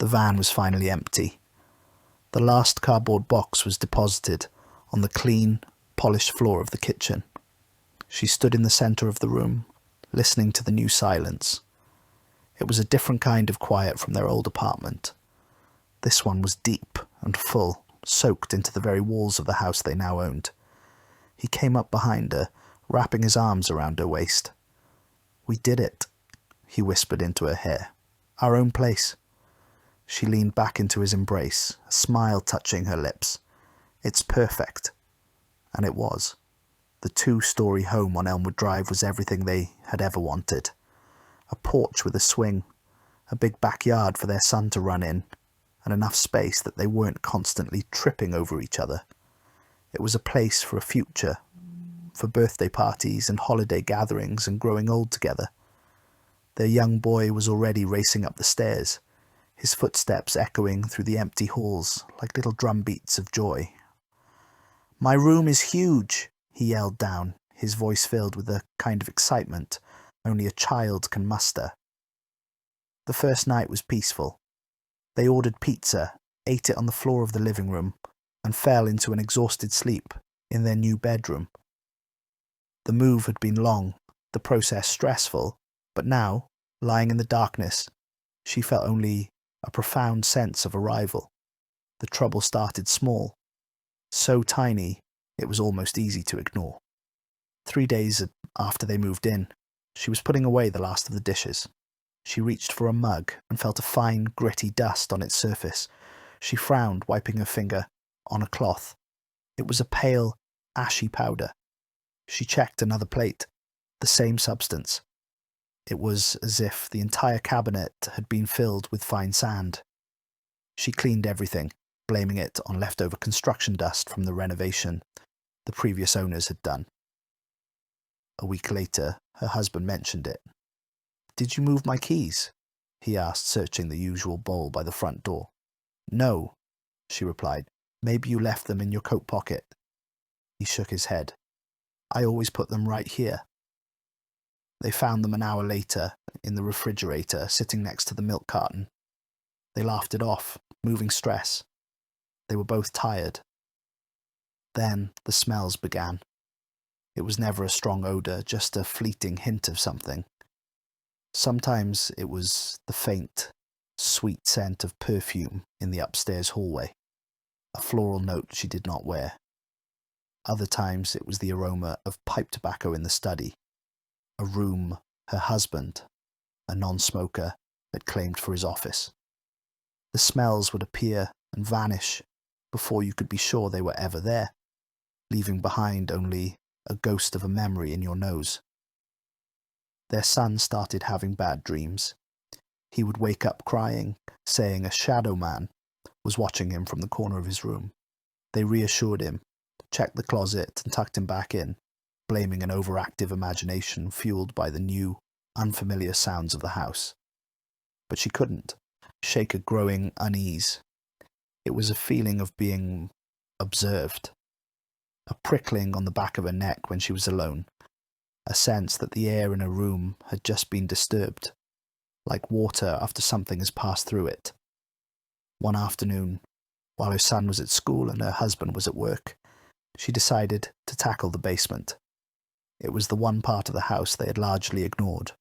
The van was finally empty. The last cardboard box was deposited on the clean, polished floor of the kitchen. She stood in the centre of the room, listening to the new silence. It was a different kind of quiet from their old apartment. This one was deep and full, soaked into the very walls of the house they now owned. He came up behind her, wrapping his arms around her waist. "We did it," he whispered into her hair. "Our own place." She leaned back into his embrace, a smile touching her lips. "It's perfect." And it was. The 2-story home on Elmwood Drive was everything they had ever wanted. A porch with a swing, a big backyard for their son to run in, and enough space that they weren't constantly tripping over each other. It was a place for a future, for birthday parties and holiday gatherings and growing old together. Their young boy was already racing up the stairs, his footsteps echoing through the empty halls like little drum beats of joy. "My room is huge," he yelled down, his voice filled with a kind of excitement only a child can muster. The first night was peaceful. They ordered pizza, ate it on the floor of the living room, and fell into an exhausted sleep in their new bedroom. The move had been long, the process stressful, but now, lying in the darkness, she felt only a profound sense of arrival. The trouble started small, so tiny it was almost easy to ignore. 3 days after they moved in, she was putting away the last of the dishes. She reached for a mug and felt a fine, gritty dust on its surface. She frowned, wiping her finger on a cloth. It was a pale, ashy powder. She checked another plate. The same substance. It was as if the entire cabinet had been filled with fine sand. She cleaned everything, blaming it on leftover construction dust from the renovation the previous owners had done. A week later, her husband mentioned it. "Did you move my keys?" he asked, searching the usual bowl by the front door. "No," she replied. "Maybe you left them in your coat pocket." He shook his head. "I always put them right here." They found them an hour later, in the refrigerator, sitting next to the milk carton. They laughed it off, moving stress. They were both tired. Then the smells began. It was never a strong odour, just a fleeting hint of something. Sometimes it was the faint, sweet scent of perfume in the upstairs hallway, a floral note she did not wear. Other times it was the aroma of pipe tobacco in the study, a room her husband, a non-smoker, had claimed for his office. The smells would appear and vanish before you could be sure they were ever there, leaving behind only a ghost of a memory in your nose. Their son started having bad dreams. He would wake up crying, saying a shadow man was watching him from the corner of his room. They reassured him, checked the closet and tucked him back in, blaming an overactive imagination fueled by the new, unfamiliar sounds of the house. But she couldn't shake a growing unease. It was a feeling of being observed, a prickling on the back of her neck when she was alone, a sense that the air in her room had just been disturbed, like water after something has passed through it. One afternoon, while her son was at school and her husband was at work, she decided to tackle the basement. It was the one part of the house they had largely ignored,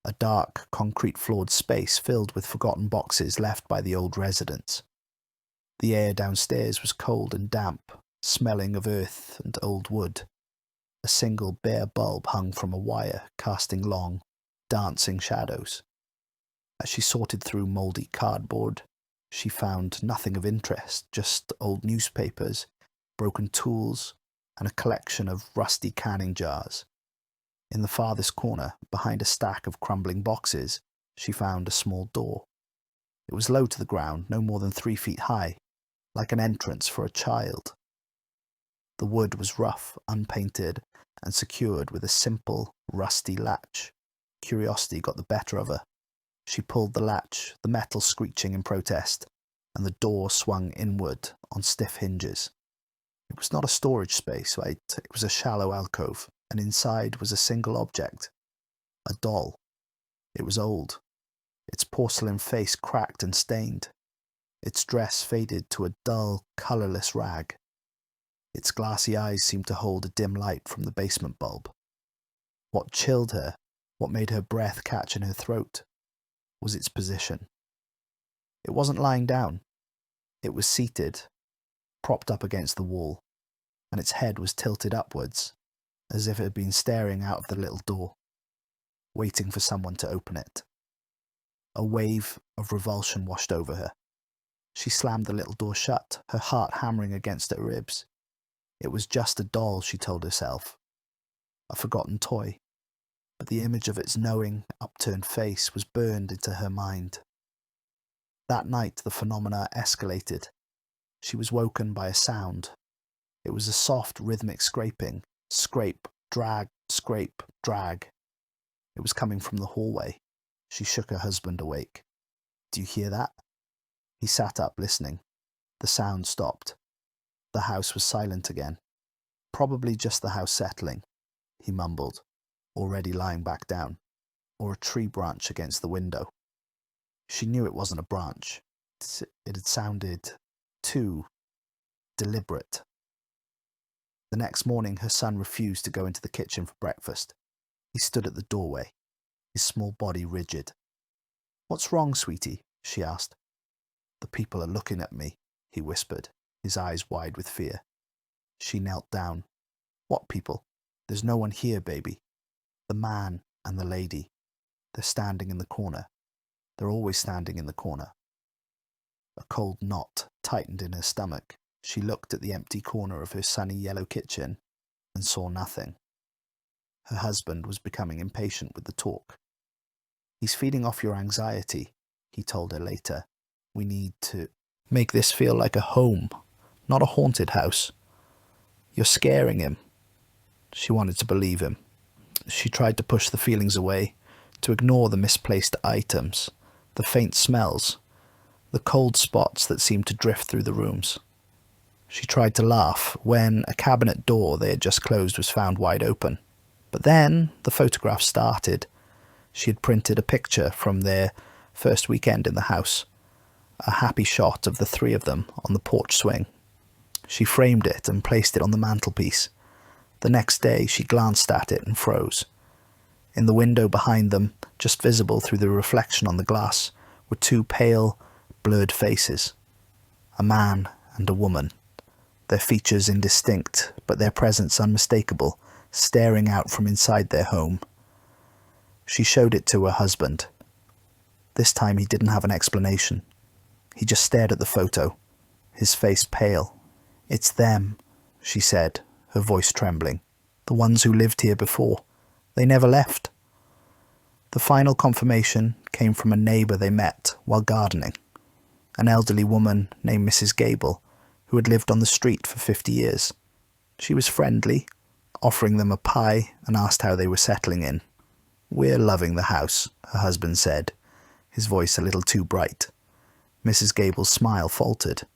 a dark, concrete-floored space filled with forgotten boxes left by the old residents. The air downstairs was cold and damp, smelling of earth and old wood. A single bare bulb hung from a wire, casting long, dancing shadows. As she sorted through mouldy cardboard, she found nothing of interest, just old newspapers, broken tools, and a collection of rusty canning jars. In the farthest corner, behind a stack of crumbling boxes, she found a small door. It was low to the ground, no more than 3 feet high, like an entrance for a child. The wood was rough, unpainted, and secured with a simple, rusty latch. Curiosity got the better of her. She pulled the latch, the metal screeching in protest, and the door swung inward on stiff hinges. It was not a storage space, right? It was a shallow alcove, and inside was a single object. A doll. It was old. Its porcelain face cracked and stained. Its dress faded to a dull, colourless rag. Its glassy eyes seemed to hold a dim light from the basement bulb. What chilled her, what made her breath catch in her throat, was its position. It wasn't lying down. It was seated, propped up against the wall, and its head was tilted upwards, as if it had been staring out of the little door, waiting for someone to open it. A wave of revulsion washed over her. She slammed the little door shut, her heart hammering against her ribs. It was just a doll, she told herself. A forgotten toy. But the image of its knowing, upturned face was burned into her mind. That night the phenomena escalated. She was woken by a sound. It was a soft, rhythmic scraping. Scrape, drag, scrape, drag. It was coming from the hallway. She shook her husband awake. "Do you hear that?" He sat up, listening. The sound stopped. The house was silent again. "Probably just the house settling," he mumbled, already lying back down, or a tree branch against the window. She knew it wasn't a branch. It had sounded too deliberate. The next morning, her son refused to go into the kitchen for breakfast. He stood at the doorway, his small body rigid. "What's wrong, sweetie?" she asked. "The people are looking at me," he whispered, his eyes wide with fear. She knelt down. "What people?" "There's no one here, baby. The man and the lady. They're standing in the corner. They're always standing in the corner." A cold knot tightened in her stomach. She looked at the empty corner of her sunny yellow kitchen and saw nothing. Her husband was becoming impatient with the talk. "He's feeding off your anxiety," he told her later. "We need to make this feel like a home, not a haunted house. You're scaring him." She wanted to believe him. She tried to push the feelings away, to ignore the misplaced items, the faint smells, the cold spots that seemed to drift through the rooms. She tried to laugh when a cabinet door they had just closed was found wide open. But then the photograph started. She had printed a picture from their first weekend in the house, a happy shot of the three of them on the porch swing. She framed it and placed it on the mantelpiece. The next day she glanced at it and froze. In the window behind them, just visible through the reflection on the glass, were two pale, blurred faces. A man and a woman. Their features indistinct, but their presence unmistakable, staring out from inside their home. She showed it to her husband. This time he didn't have an explanation. He just stared at the photo, his face pale. "It's them," she said, her voice trembling. "The ones who lived here before. They never left." The final confirmation came from a neighbour they met while gardening, an elderly woman named Mrs. Gable, who had lived on the street for 50 years. She was friendly, offering them a pie, and asked how they were settling in. "We're loving the house," her husband said, his voice a little too bright. Mrs. Gable's smile faltered.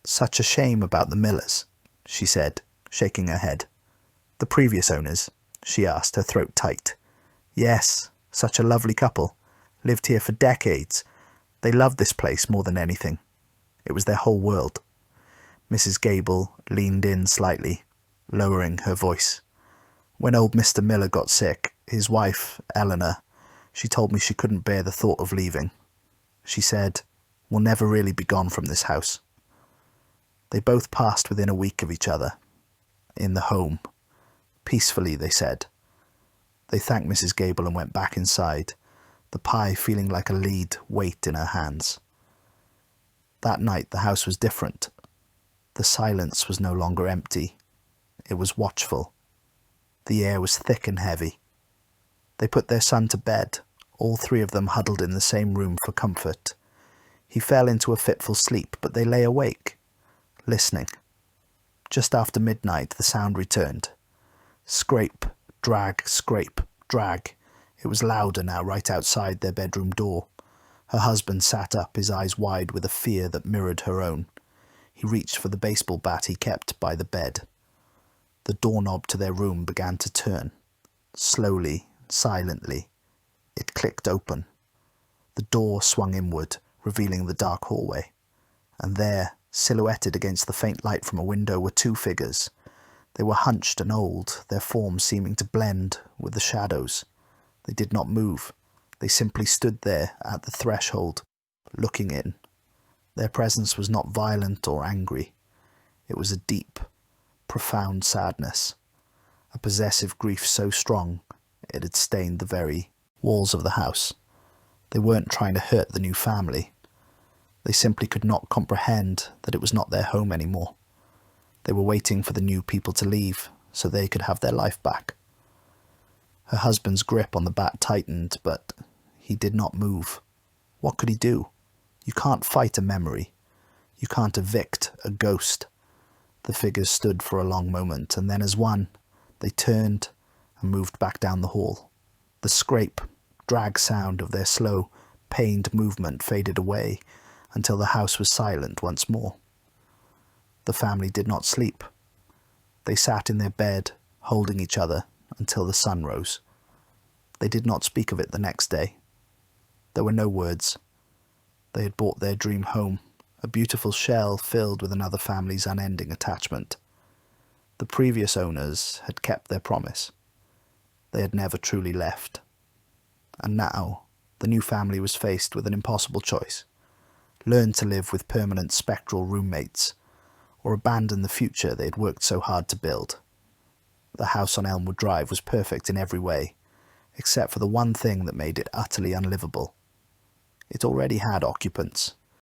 "Such a shame about the Millers," she said, shaking her head. "The previous owners?" she asked, her throat tight. "Yes, such a lovely couple. Lived here for decades. They loved this place more than anything. It was their whole world." Mrs. Gable leaned in slightly, lowering her voice. "When old Mr. Miller got sick, his wife, Eleanor, she told me she couldn't bear the thought of leaving. She said, 'We'll never really be gone from this house.' They both passed within a week of each other. In the home. Peacefully, they said. They thanked Mrs. Gable and went back inside, the pie feeling like a lead weight in her hands. That night the house was different. The silence was no longer empty. It was watchful. The air was thick and heavy. They put their son to bed, all three of them huddled in the same room for comfort. He fell into a fitful sleep, but they lay awake, listening. Just after midnight, the sound returned. Scrape, drag, scrape, drag. It was louder now, right outside their bedroom door. Her husband sat up, his eyes wide with a fear that mirrored her own. He reached for the baseball bat he kept by the bed. The doorknob to their room began to turn. Slowly, silently, it clicked open. The door swung inward, revealing the dark hallway. And there, silhouetted against the faint light from a window, were two figures. They were hunched and old, their forms seeming to blend with the shadows. They did not move. They simply stood there at the threshold, looking in. Their presence was not violent or angry. It was a deep, profound sadness, a possessive grief so strong it had stained the very walls of the house. They weren't trying to hurt the new family. They simply could not comprehend that it was not their home anymore. They were waiting for the new people to leave so they could have their life back. Her husband's grip on the bat tightened, but he did not move. What could he do? You can't fight a memory. You can't evict a ghost. The figures stood for a long moment, and then as one, they turned and moved back down the hall. The scrape, drag sound of their slow, pained movement faded away until the house was silent once more. The family did not sleep. They sat in their bed, holding each other until the sun rose. They did not speak of it the next day. There were no words. They had bought their dream home, a beautiful shell filled with another family's unending attachment. The previous owners had kept their promise. They had never truly left. And now, the new family was faced with an impossible choice. Learn to live with permanent spectral roommates, or abandon the future they had worked so hard to build. The house on Elmwood Drive was perfect in every way, except for the one thing that made it utterly unlivable. It already had occupants,